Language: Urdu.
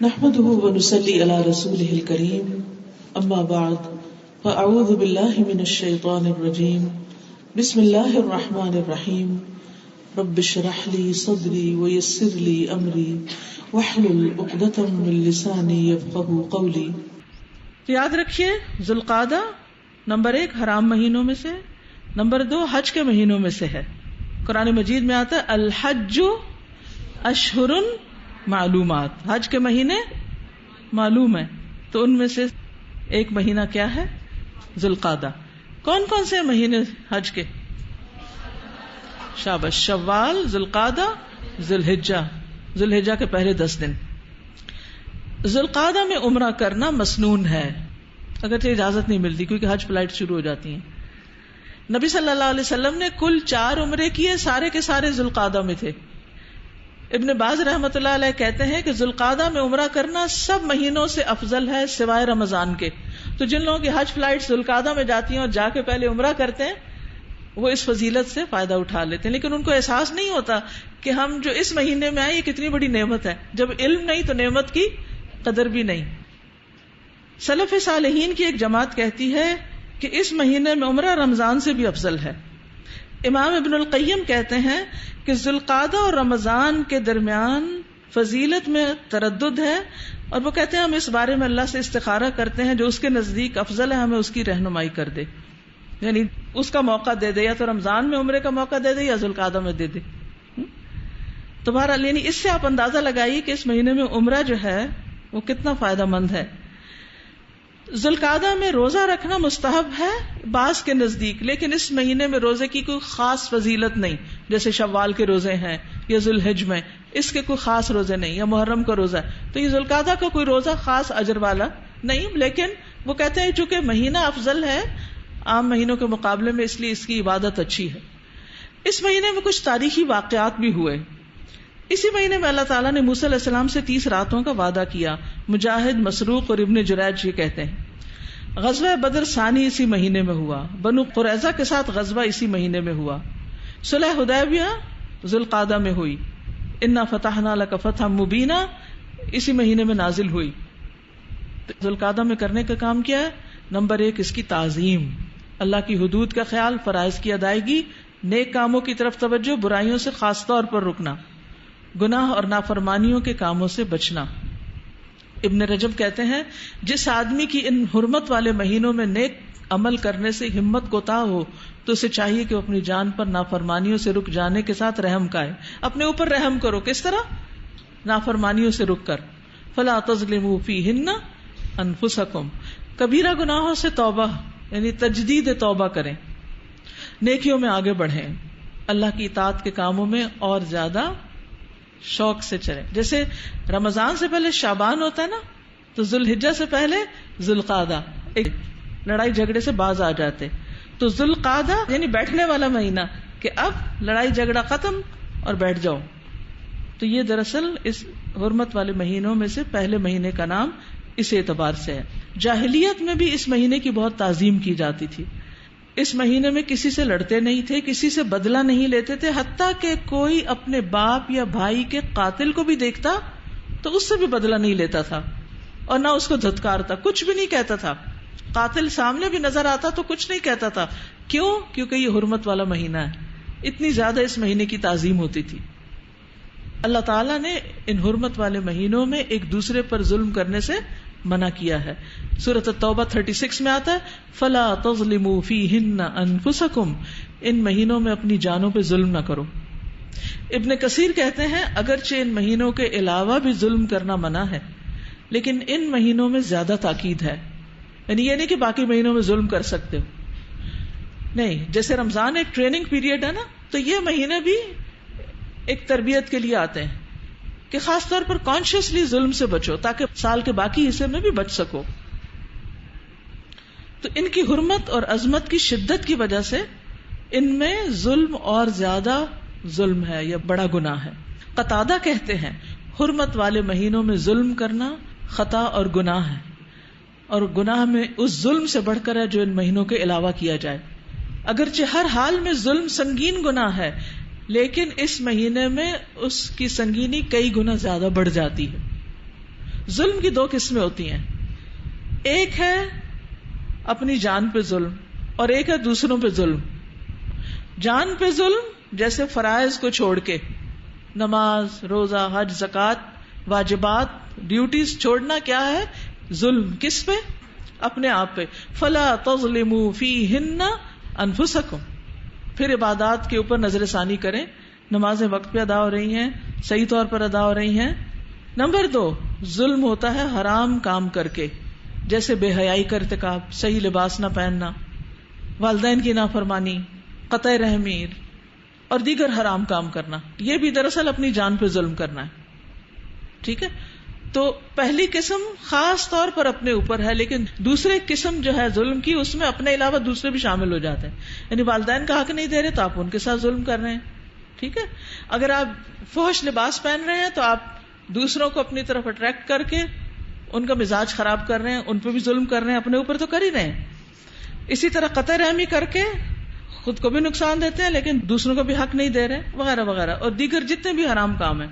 نحمده ونصلي على رسوله الكريم اما بعد فاعوذ بالله من الشيطان الرجيم بسم الله الرحمن الرحيم رب اشرح لي صدري ويسر لي امري واحلل عقدة من لساني يفقهوا قولي. یاد رکھیے ذوالقعدہ نمبر 1 حرام مہینوں میں سے، نمبر 2 حج کے مہینوں میں سے ہے. قرآن مجید میں آتا ہے الحج اشہر معلومات، حج کے مہینے معلوم ہے، تو ان میں سے ایک مہینہ کیا ہے؟ ذوالقعدہ. کون کون سے مہینے حج کے؟ شاباش، شوال، ذوالقعدہ، ذوالحجہ. ذوالحجہ کے پہلے 10 دن. ذوالقعدہ میں عمرہ کرنا مسنون ہے، اگرچہ اجازت نہیں ملتی کیونکہ حج فلائٹ شروع ہو جاتی ہیں. نبی صلی اللہ علیہ وسلم نے کل 4 عمرے کیے، سارے کے سارے ذوالقعدہ میں تھے. ابن باز رحمۃ اللہ علیہ کہتے ہیں کہ ذوالقعدہ میں عمرہ کرنا سب مہینوں سے افضل ہے سوائے رمضان کے. تو جن لوگوں کی حج فلائٹ ذوالقعدہ میں جاتی ہیں اور جا کے پہلے عمرہ کرتے ہیں وہ اس فضیلت سے فائدہ اٹھا لیتے ہیں، لیکن ان کو احساس نہیں ہوتا کہ ہم جو اس مہینے میں آئے یہ کتنی بڑی نعمت ہے. جب علم نہیں تو نعمت کی قدر بھی نہیں. سلف صالحین کی ایک جماعت کہتی ہے کہ اس مہینے میں عمرہ رمضان سے بھی افضل ہے. امام ابن القیم کہتے ہیں کہ ذوالقعدہ اور رمضان کے درمیان فضیلت میں تردد ہے، اور وہ کہتے ہیں ہم اس بارے میں اللہ سے استخارہ کرتے ہیں جو اس کے نزدیک افضل ہے ہمیں اس کی رہنمائی کر دے، یعنی اس کا موقع دے دے، یا تو رمضان میں عمرے کا موقع دے دے یا ذوالقعدہ میں دے دے. تو بہرحال یعنی اس سے آپ اندازہ لگائیے کہ اس مہینے میں عمرہ جو ہے وہ کتنا فائدہ مند ہے. ذوالقعدہ میں روزہ رکھنا مستحب ہے بعض کے نزدیک، لیکن اس مہینے میں روزے کی کوئی خاص فضیلت نہیں، جیسے شوال کے روزے ہیں یا ذوالحج میں اس کے کوئی خاص روزے نہیں، یا محرم کا روزہ ہے. تو یہ ذوالقعدہ کا کوئی روزہ خاص اجر والا نہیں، لیکن وہ کہتے ہیں چونکہ مہینہ افضل ہے عام مہینوں کے مقابلے میں، اس لیے اس کی عبادت اچھی ہے. اس مہینے میں کچھ تاریخی واقعات بھی ہوئے. اسی مہینے میں اللہ تعالیٰ نے موسیٰ علیہ السلام سے 30 راتوں کا وعدہ کیا. مجاہد، مسروق اور ابن جریج یہ کہتے ہیں. غزوہ بدر ثانی اسی مہینے میں ہوا. بنو قریظہ کے ساتھ غزوہ اسی مہینے میں ہوا. صلح حدیبیہ ذوالقعدہ میں ہوئی. انا فتحنا لک فتحا مبینا اسی مہینے میں نازل ہوئی. ذوالقعدہ میں کرنے کا کام کیا ہے؟ نمبر 1 اس کی تعظیم، اللہ کی حدود کا خیال، فرائض کی ادائیگی، نیک کاموں کی طرف توجہ، برائیوں سے خاص طور پر رکنا، گناہ اور نافرمانیوں کے کاموں سے بچنا. ابن رجب کہتے ہیں جس آدمی کی ان حرمت والے مہینوں میں نیک عمل کرنے سے ہمت کوتاہ ہو تو اسے چاہیے کہ وہ اپنی جان پر نافرمانیوں سے رک جانے کے ساتھ رحم کائے. اپنے اوپر رحم کرو. کس طرح؟ نافرمانیوں سے رک کر. فلا تظلموا فیہن انفسکم. کبیرہ گناہوں سے توبہ یعنی تجدید توبہ کریں، نیکیوں میں آگے بڑھیں، اللہ کی اطاعت کے کاموں میں اور زیادہ شوق سے چلیں. جیسے رمضان سے پہلے شعبان ہوتا ہے نا، تو ذوالحجہ سے پہلے ذوالقعدہ، ایک لڑائی جھگڑے سے باز آ جاتے. تو ذوالقعدہ یعنی بیٹھنے والا مہینہ، کہ اب لڑائی جھگڑا ختم اور بیٹھ جاؤ. تو یہ دراصل اس حرمت والے مہینوں میں سے پہلے مہینے کا نام اس اعتبار سے ہے. جاہلیت میں بھی اس مہینے کی بہت تعظیم کی جاتی تھی. اس مہینے میں کسی سے لڑتے نہیں تھے، کسی سے بدلہ نہیں لیتے تھے، حتیٰ کہ کوئی اپنے باپ یا بھائی کے قاتل کو بھی دیکھتا تو اس سے بھی بدلہ نہیں لیتا تھا، اور نہ اس کو دھتکارتا، کچھ بھی نہیں کہتا تھا. قاتل سامنے بھی نظر آتا تو کچھ نہیں کہتا تھا. کیوں؟ کیونکہ یہ حرمت والا مہینہ ہے. اتنی زیادہ اس مہینے کی تعظیم ہوتی تھی. اللہ تعالیٰ نے ان حرمت والے مہینوں میں ایک دوسرے پر ظلم کرنے سے منع کیا ہے. سورۃ التوبہ 36 میں آتا ہے فلا تظلموا فیہن انفسکم. ان مہینوں میں اپنی جانوں پہ ظلم نہ کرو. ابن کثیر کہتے ہیں اگرچہ ان مہینوں کے علاوہ بھی ظلم کرنا منع ہے، لیکن ان مہینوں میں زیادہ تاکید ہے. یعنی یہ نہیں کہ باقی مہینوں میں ظلم کر سکتے ہو، نہیں. جیسے رمضان ایک ٹریننگ پیریڈ ہے نا، تو یہ مہینے بھی ایک تربیت کے لیے آتے ہیں کہ خاص طور پر کانشیسلی ظلم سے بچو تاکہ سال کے باقی حصے میں بھی بچ سکو. تو ان کی حرمت اور عظمت کی شدت کی وجہ سے ان میں ظلم اور زیادہ ظلم ہے یا بڑا گناہ ہے. قتادہ کہتے ہیں حرمت والے مہینوں میں ظلم کرنا خطا اور گناہ ہے، اور گناہ میں اس ظلم سے بڑھ کر ہے جو ان مہینوں کے علاوہ کیا جائے. اگرچہ ہر حال میں ظلم سنگین گناہ ہے، لیکن اس مہینے میں اس کی سنگینی کئی گنا زیادہ بڑھ جاتی ہے. ظلم کی دو قسمیں ہوتی ہیں، ایک ہے اپنی جان پہ ظلم اور ایک ہے دوسروں پہ ظلم. جان پہ ظلم جیسے فرائض کو چھوڑ کے، نماز، روزہ، حج، زکوٰۃ، واجبات، ڈیوٹیز چھوڑنا کیا ہے؟ ظلم. کس پہ؟ اپنے آپ پہ. فلا تظلموا فیہن انفسکم. پھر عبادات کے اوپر نظر ثانی کریں، نمازیں وقت پہ ادا ہو رہی ہیں، صحیح طور پر ادا ہو رہی ہیں. نمبر 2، ظلم ہوتا ہے حرام کام کر کے، جیسے بے حیائی کا ارتکاب، صحیح لباس نہ پہننا، والدین کی نافرمانی، قطع رحمی اور دیگر حرام کام کرنا. یہ بھی دراصل اپنی جان پہ ظلم کرنا ہے. ٹھیک ہے؟ تو پہلی قسم خاص طور پر اپنے اوپر ہے، لیکن دوسری قسم جو ہے ظلم کی، اس میں اپنے علاوہ دوسرے بھی شامل ہو جاتے ہیں. یعنی والدین کا حق نہیں دے رہے تو آپ ان کے ساتھ ظلم کر رہے ہیں. ٹھیک ہے؟ اگر آپ فحش لباس پہن رہے ہیں تو آپ دوسروں کو اپنی طرف اٹریکٹ کر کے ان کا مزاج خراب کر رہے ہیں، ان پہ بھی ظلم کر رہے ہیں، اپنے اوپر تو کر ہی رہے ہیں. اسی طرح قطع رحمی کر کے خود کو بھی نقصان دیتے ہیں لیکن دوسروں کو بھی حق نہیں دے رہے، وغیرہ وغیرہ، اور دیگر جتنے بھی حرام کام ہیں.